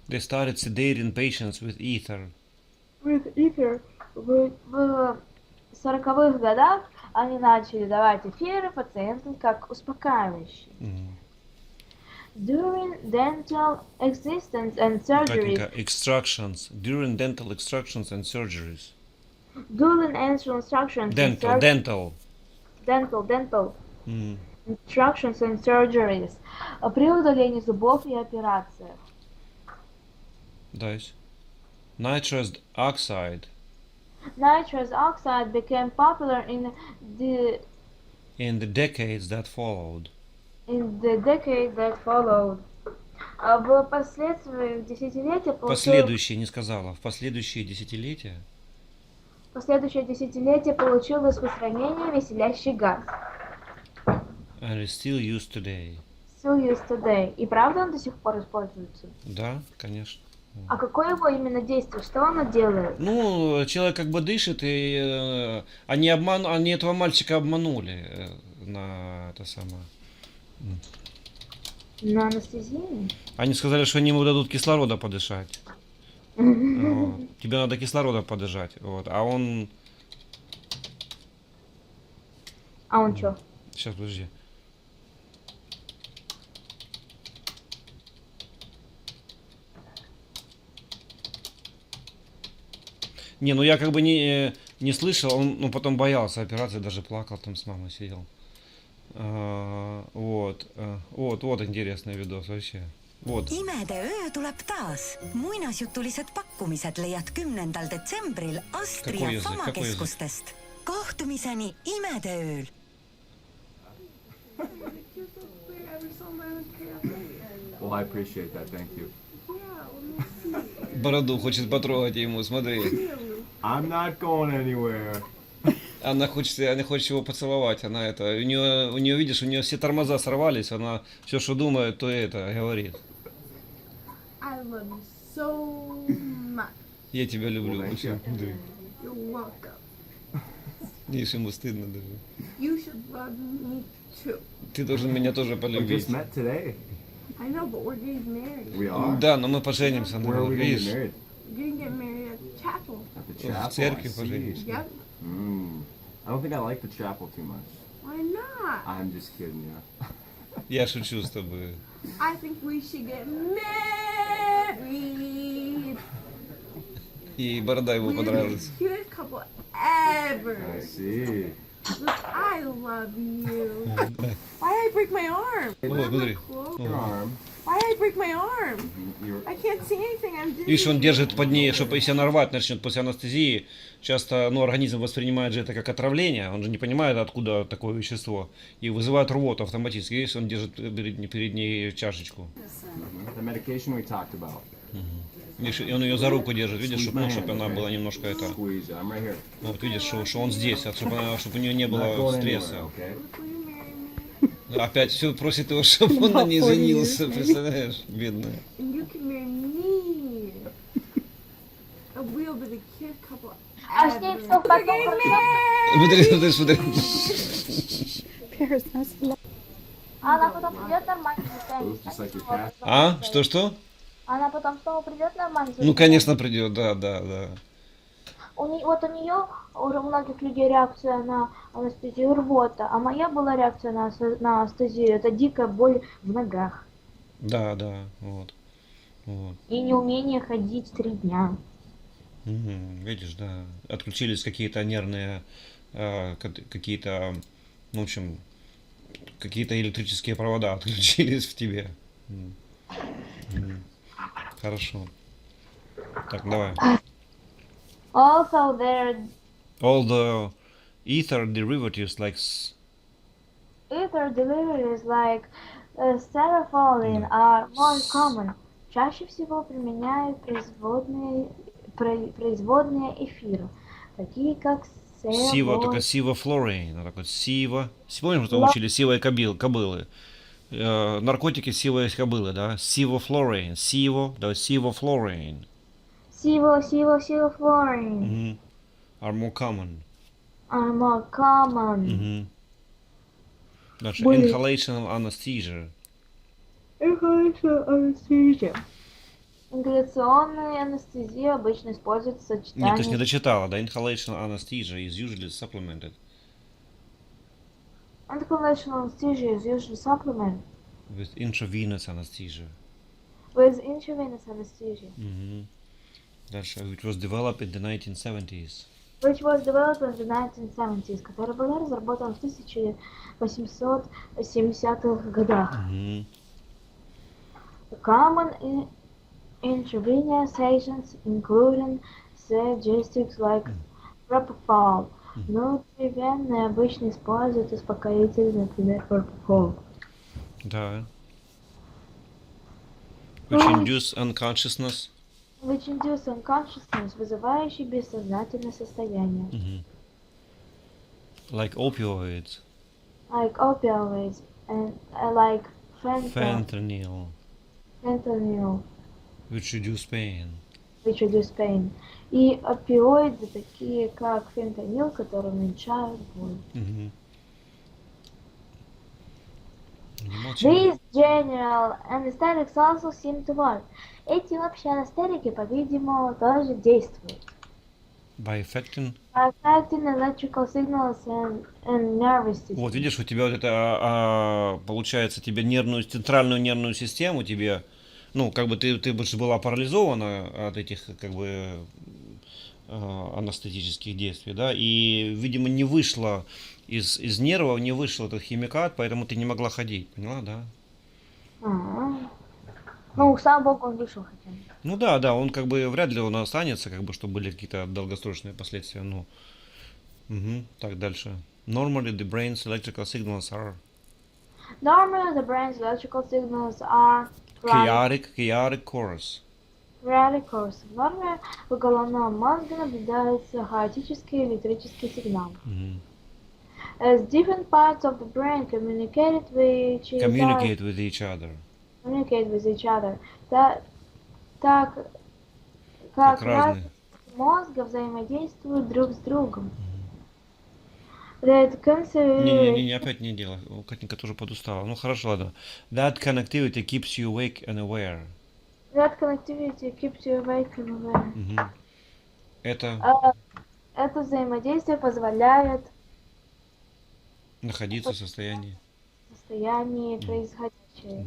They started sedating patients with ether. with ether. В 40-х годах они начали давать эфиры пациентам как успокаивающие. Мгм. During dental extractions and surgeries. Катенька, extractions. During dental extractions and surgeries. During instructions and Dental. dental Мгм. instructions and surgeries. При удалении зубов и операциях. Дальше. Nitrous oxide Nitrous oxide became popular in in the decades that followed. the decade that followed. Впоследствии в десятилетия Последующие, не сказала. В последующие десятилетия. Последующее десятилетие получил распространение веселящий газ. And is still used today. Still used today. И правда он до сих пор используется? Да, конечно. А какое его именно действие? Что оно делает? Ну, человек как бы дышит, и они этого мальчика обманули на это самое. На анестезии? Они сказали, что они ему дадут кислорода подышать. Вот. Тебе надо кислорода подышать. Вот. А он... А он что? Сейчас, подожди. Не, ну я как бы не слышал, он потом боялся операции, даже плакал, там с мамой сидел. Вот интересный видос вообще. Вот. Imede öö tuleb taas. Muinasjutulised pakkumised leiad 10. detsembril Astria Какой язык? Famakeskustest. Kohtumiseni Imede ööl. Well, I appreciate that. Thank you. Бороду хочет потрогать ему, смотри. I'm not going anywhere. Она хочет его поцеловать, у нее, видишь, у нее все тормоза сорвались, она все, что думает, то это говорит. I love you so much. Я тебя люблю. Well, thank you. You're welcome. Видишь, ему стыдно даже. You should love me too. Ты должен меня тоже We полюбить. just met today. I know, but we're getting married. We are. Да, но мы поженимся, Where are we gonna get видишь. married? We're gonna get married at the chapel. At the В chapel. церкви I see. поженимся. Yep. I don't think I like the chapel too much. Why not? I'm just kidding you. Я шучу с тобой. I think we should get married. И борода ему We're the понравилась. cutest couple ever. I see. Look, I love you. Why did I break my arm? О, Why am I смотри. close? Your arm. Why did I break my arm? You're, I can't see anything. I'm dizzy. Видишь, он держит под ней, чтобы если она рвать начнет после анестезии, часто организм воспринимает же это как отравление, он же не понимает, откуда такое вещество, и вызывает рвоту автоматически. Видишь, он держит перед ней чашечку. the medication we talked about. Видишь, и он ее за руку держит, видишь, чтобы она была немножко это... Squeeze it. I'm right here. Вот видишь, что он здесь, чтобы у нее не I'm not было going стресса. anywhere, okay? Will you marry me? Опять все просит его, чтобы он на ней женился, представляешь, бедная. And you can marry me. And we'll be the cutest couple А с ней ever. все в We're getting хорошо. married. Смотри, смотри. Paris, that's lo- Она потом придет нормально It was just like your cat. А? Что? Она потом снова придет нормально. Ну, конечно, придет, да. Вот у нее, у многих людей реакция на анестезию рвота, а моя была реакция на анестезию. Это дикая боль в ногах. Да, вот. И неумение ходить 3 дня. Видишь, да. Отключились какие-то нервные, какие-то, ну, в общем, какие-то электрические провода отключились в тебе. Хорошо. Так, давай. Also, there All the ether derivatives like ether deliveries like sterolin are more common. Чаще всего применяют производные эфира, такие как сива, только село. сивофлорейн. Вот так вот сива. Помнишь, что мы учили сивой кобылы? Наркотики сивой кобылы, да? Сивофлорейн. Да, сивофлорейн. Силофлорин Are more common. are more common. Дальше. Более- Inhalational anesthesia. Ингаляционная анестезия обычно используется в Нет, ты ж не сочетании дочитала, да? Inhalational anesthesia is usually supplemented Inhalational anesthesia is usually supplemented with intravenous anesthesia. with intravenous anesthesia, Дальше. Which was developed in the 1970s. which was developed in the 1970s, которая была разработана в 1870-х годах. Common intravenous agents, including sugestives like propofol. Внутривенно обычно используют успокоители, например, propofol. Да. Which induce unconsciousness. Which induce unconsciousness, вызывающий бессознательное состояние. Like opioids. Like opioids and like Fentanyl. fentanyl, Which reduce pain. which reduce pain. И опиоиды, такие как фентанил, которые уменьшают боль. Не молчи. These general anesthetics also seem to work. Эти общие анестетики, по-видимому, тоже действуют. By affecting. By affecting electrical signals and nervous system. Вот видишь, у тебя вот это, получается, тебе центральную нервную систему, тебе, ну, как бы ты больше была парализована от этих, как бы, анестетических действий, да, и, видимо, не вышло из нервов, не вышел этот химикат, поэтому ты не могла ходить, поняла, да? Ну, слава богу, он вышел хотя бы. Ну да, он как бы вряд ли он останется, как бы, чтобы были какие-то долгосрочные последствия, ну. Так, дальше. Normally the brain's electrical signals are Normally, the brain's electrical signals are chaotic course. chaotic course. В норме в головном мозге наблюдается хаотический электрический сигнал. As different parts of the brain communicate with each other. Так как разные. разные мозга взаимодействуют друг с другом. That Не, опять не дело. Катенька тоже подустала. Ну хорошо, ладно. That connectivity keeps you awake and aware. That connectivity keeps you awake and aware. Это взаимодействие позволяет находиться в состоянии происходящего.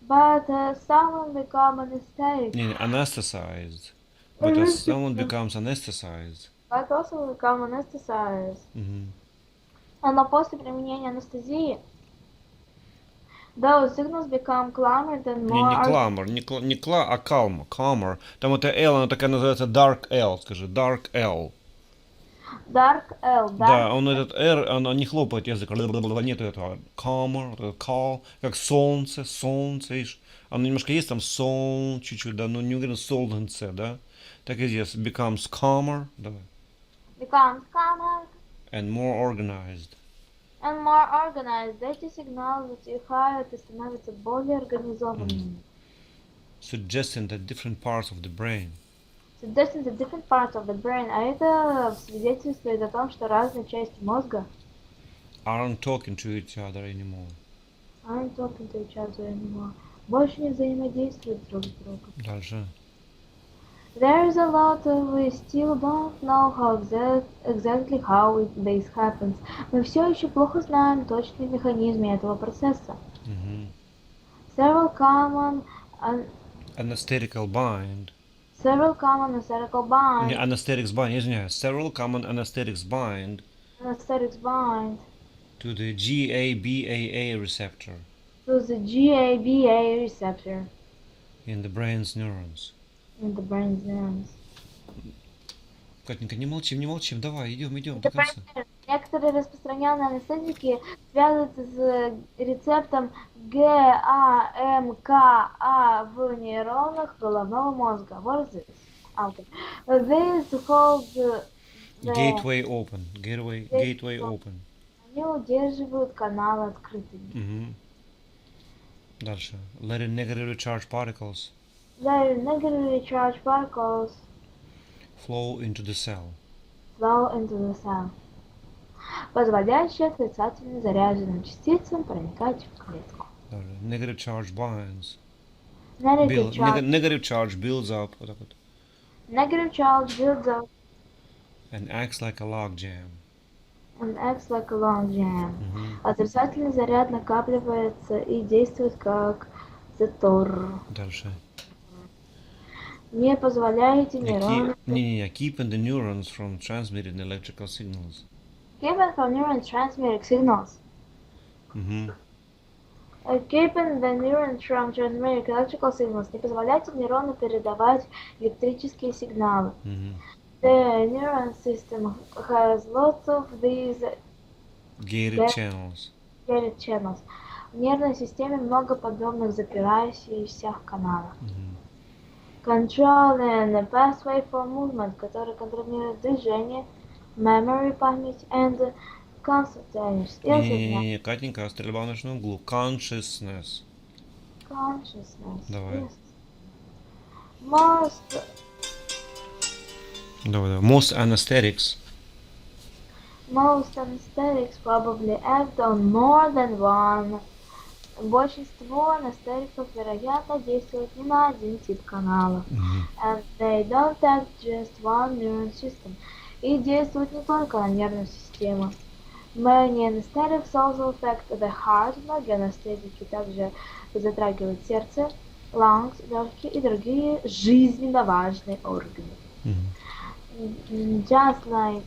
But someone become anesthetic. Не, anesthetized. But someone becomes anesthetized. But also become anesthetized. Но после применения анестезии, those signals become calmer and more... Не clamor, а calmer. Там это L, она такая называется dark L, скажи, dark L. Dark L, да? Он этот R, она не хлопает язык, нет этого calmer, call, как солнце, видишь? Оно немножко есть там сон, чуть-чуть, да, но не уверен, солнце, да? Так и здесь, becomes calmer, давай. Becomes calmer. And more organized. And more organized. Эти сигналы затихают и становятся более организованными. Suggesting that different parts of the brain Suggesting the different parts of the brain, а это свидетельствует о том, что разные части мозга aren't talking to each other anymore. aren't talking to each other anymore. Больше не взаимодействуют друг с другом. Дальше. There's a lot we still don't know exactly how this happens. Мы все еще плохо знаем точные механизмы этого процесса. Мгм. Several common Anesthetical bind. anesthetical Не, bind, anesthetics bind, извиняюсь. Several common anesthetics bind anesthetics bind to the GABAA receptor to the GABA receptor in the brain's neurons. in the brain's neurons. Катенька, не молчим, давай, идем до конца. Некоторые распространенные анестетики связываются с рецептом ГАМКА в нейронах головного мозга. What is this? Okay. This holds the... Gateway open. Gateway open. Они удерживают каналы открытыми. Мгм. Дальше. Letting negatively charged particles Their negatively charged particles flow into the cell. flow into the cell, позволяющие отрицательно заряженным частицам проникать в клетку. Дальше. Negative charge binds. Negative charge, Negative charge builds up вот так вот, negative charge builds up and acts like a logjam. and acts like a log jam. Мгм. Отрицательный заряд накапливается и действует как затор. Дальше. Не позволяете нейронам Keeping the neurons from transmitting electrical signals. keeping from neurons transmitting signals. Мгм. Keeping the neurons from transmitting electrical signals. Не позволяйте нейрону передавать электрические сигналы. Мгм. The neuron system has lots of these Gated channels. gated channels. В нервной системе много подобных запирающихся каналов. Мгм. Controlling the pathway for movement, который контролирует движение, memory, память, and consciousness, и осознание. Не, Катенька, стрельба в ночном углу. Consciousness. Consciousness. Давай. Yes. Most Давай. Most anesthetics anesthetics probably act on more than one. Большинство анестетиков, вероятно, действуют не на один тип каналов. Мгм. And they don't act just one neuron system. И действуют не только на нервную систему. Many anesthetics also affect the heart. Многие анестетики также затрагивают сердце, lungs, легкие и другие жизненно важные органы. Мгм. Just like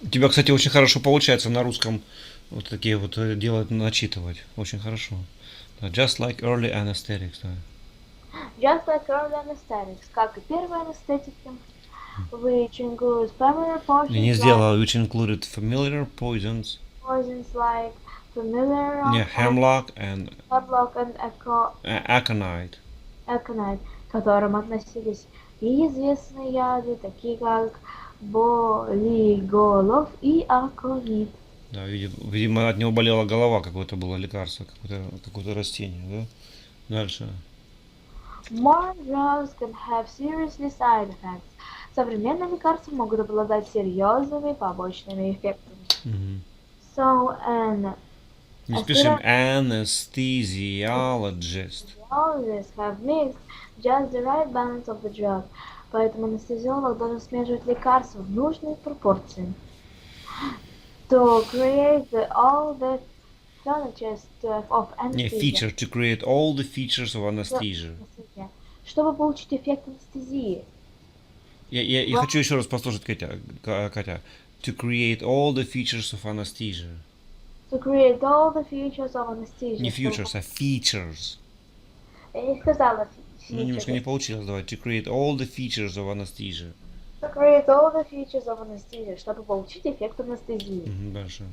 У тебя, кстати, очень хорошо получается на русском вот такие вот делать, начитывать. Очень хорошо. Да, just like early anesthetics, да. early anesthetics, как и первые анестетики, which includes familiar portions Я не like сделал, which included familiar poisons, poisons like familiar, не, hemlock and hemlock and aconite. aconite, к которым относились и известные яды, такие как болиголов и аконит. Да, видимо, от него болела голова, какое-то было лекарство, какое-то растение, да? Дальше. More drugs can have seriously side effects. Современные лекарства могут обладать серьезными побочными эффектами. Мгм. So an Не спешим. Anesthesiologist. anesthesiologists have mixed just the right balance of the drug. Поэтому анестезиолог должен смешивать лекарства в нужной пропорции. To create all the features of Не, anesthesia. feature, to create all the features of anesthesia. Чтобы получить эффект анестезии. Я хочу еще раз послушать, Катя. To create all the features of anesthesia. To create all the features of anesthesia. Не futures, а features. Я не сказала Ну, немножко не получилось, давай. To create all the features of anesthesia. To create all the features of anesthesia, чтобы получить эффект анестезии. Мгм, дальше.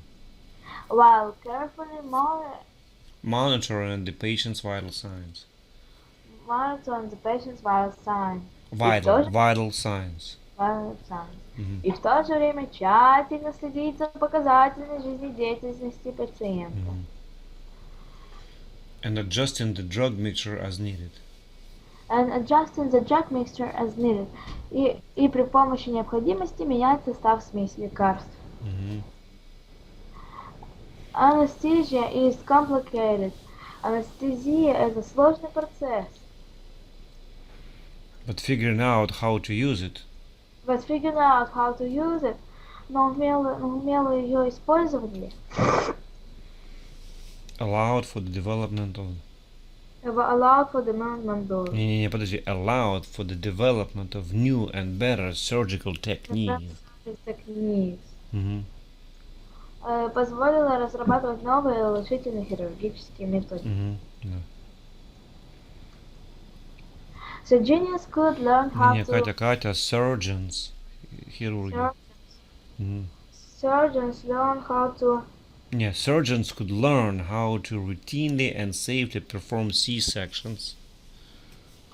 While carefully Monitoring the patient's vital signs. monitoring the patient's vital signs. Vital signs. Мгм. И в то же время тщательно следить за показателями жизнедеятельности пациента. Мгм. And adjusting the drug mixture as needed. and adjusting the drug mixture as needed. И при помощи необходимости менять состав смеси лекарств. Мгм. Anesthesia is complicated. Анестезия – это сложный процесс. But figuring out how to use it. But figuring out how to use it, но умело ее использовать ли? Allowed for the development of... Allowed for the development of Не, подожди. Allowed for the development of new and better surgical techniques. techniques. Мгм. Позволило разрабатывать новые и улучшительные хирургические методы. Мгм. Да. Surgeons could learn how Не, to Катя, surgeons, хирурги. Мгм. surgeons learn how to Не, surgeons could learn how to routinely and safely perform C-sections.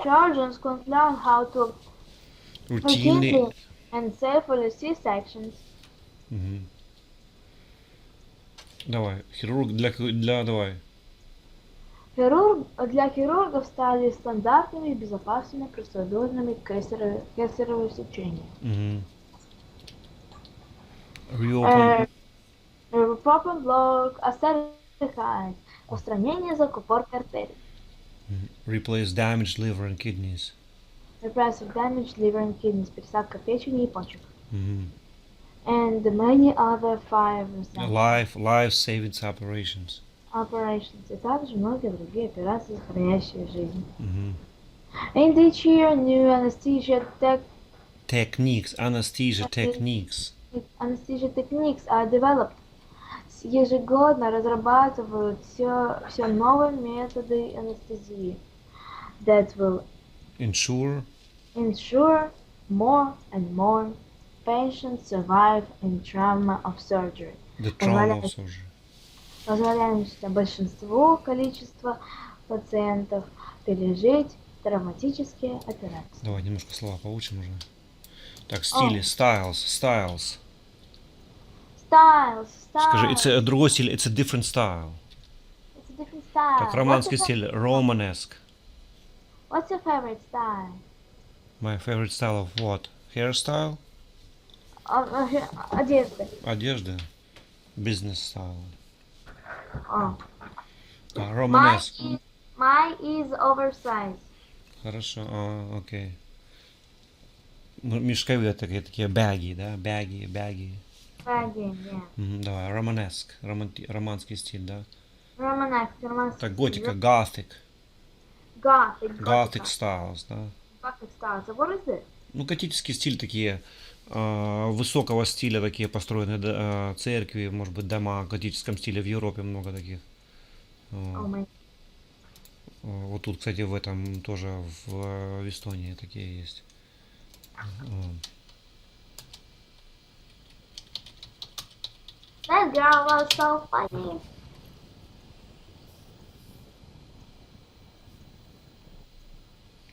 surgeons could learn how to Routinely. routinely and safely C-sections. Мгм. Давай, хирург давай. Для хирургов стали стандартными и безопасными процедурами кесарево сечения. Мгм. Reopen. Proper block, aesthetic, устранение закупорки артерий. Replace damaged liver and kidneys. Repressive damage, liver and kidneys, пересадка печени и почек. Мгм. And many other 5 Life-saving operations. operations, и также многие другие операции, сохраняющие жизнь. Мгм. And each year new anesthesia Techniques, anesthesia techniques. techniques are developed. Ежегодно разрабатывают все новые методы анестезии that will Ensure ensure more and more patients survive in trauma of surgery. the trauma of surgery. Позволяющим большинству количества пациентов пережить травматические операции. Давай немножко слова поучим уже. Так, стили, styles. Styles. Скажи, другой стиль, it's a different style. It's a different style. Как романский стиль, romanesque. What's your favorite style? My favorite style of what? Hairstyle? Одежды. Одежда? Business style. Oh. Да, romanesque. Mine is oversized. Хорошо, окей. Мешковые такие baggy, да? Baggy. Baggy, yeah. Давай, romanesque. Романский стиль, да? Romanesque. Так, готика, gothic. Gothic styles, да? Gothic styles. So what is it? Ну, готический стиль такие высокого стиля, такие построенные церкви, может быть, дома в готическом стиле. В Европе много таких. Oh my. Вот тут, кстати, в этом тоже в Эстонии такие есть. That girl was so funny.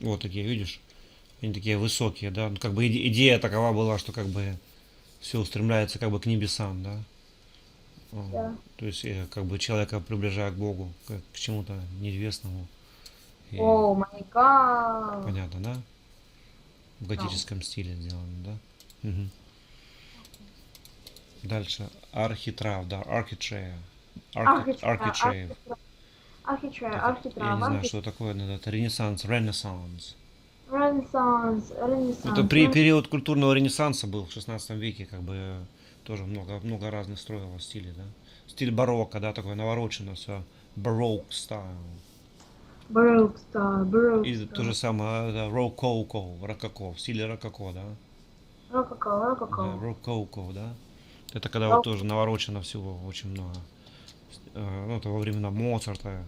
Вот такие, видишь? Они такие высокие, да? Ну, как бы идея такова была, что как бы все устремляется как бы к небесам, да? Да. То есть как бы человека приближая к Богу, к чему-то неизвестному. О май гад. Понятно, да? В готическом стиле сделано, да? Угу. Дальше. Архитрав, да, архитрave. Архитрave. Я не знаю, что такое, но это Ренессанс. Ренессанс. Это период культурного ренессанса был в 16 веке, как бы тоже много разных строилось стилей, да? Стиль барокко, да, такое наворочено все. Baroque style. И то же самое, да, рококо, в стиле рококо, да? Рококо, да? Это когда вот тоже наворочено всего очень много. Ну, это во времена Моцарта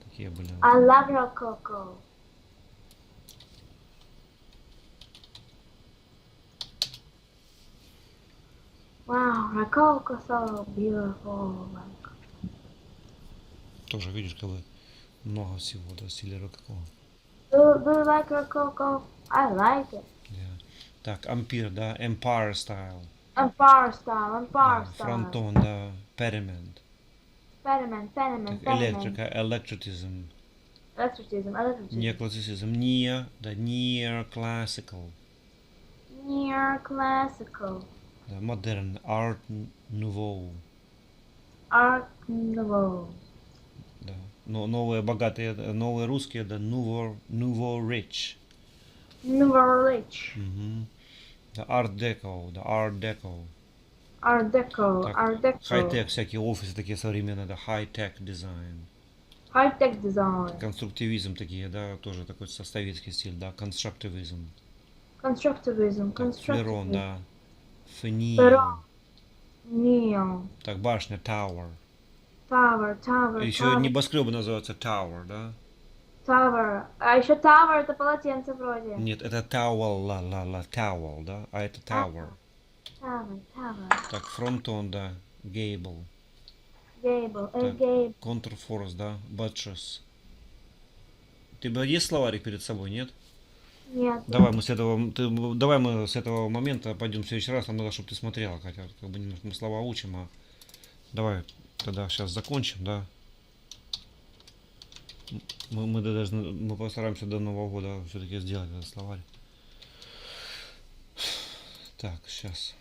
такие были. I love rococo. Wow, rococo so beautiful. Тоже, видишь, как бы много всего, да, в стиле рококо. Do you like rococo? I like it. Yeah. Так, ампир, да, Empire style. Empire style. Фронтон, да, pediment. Pediment. Электрика, electricism. Electricism. Неоклассицизм. Near, да, near-classical. Near-classical. Да, modern, art nouveau. Art Nouveau. Да. Но новые богатые, новые русские, да, nouveau rich. Nouveau Rich. Мгм. Да, art deco, да, art deco. Art Deco. Так, Art Deco. хай-тек, всякие офисы такие современные, да, high-tech дизайн. High-tech design. Конструктивизм такие, да, тоже такой советский стиль, да, конструктивизм. Constructivism. Так, флерон, Constructivism. да, Перо. фнеон. Neon. Так, башня, tower. Tower. Еще небоскребы называются tower, да? Tower. А еще tower это полотенце вроде. Нет, это towel, towel, да? А это tower. Tower. Так, фронтон, да, gable. Gable. Так, Gable. контрфорс, да, buttress. У тебя есть словарик перед собой, нет? Нет. Давай мы с этого момента пойдем в следующий раз, нам надо, чтобы ты смотрела, хотя как бы немножко мы слова учим, а давай тогда сейчас закончим, да? Мы постараемся до Нового года все-таки сделать этот словарь. Так, сейчас.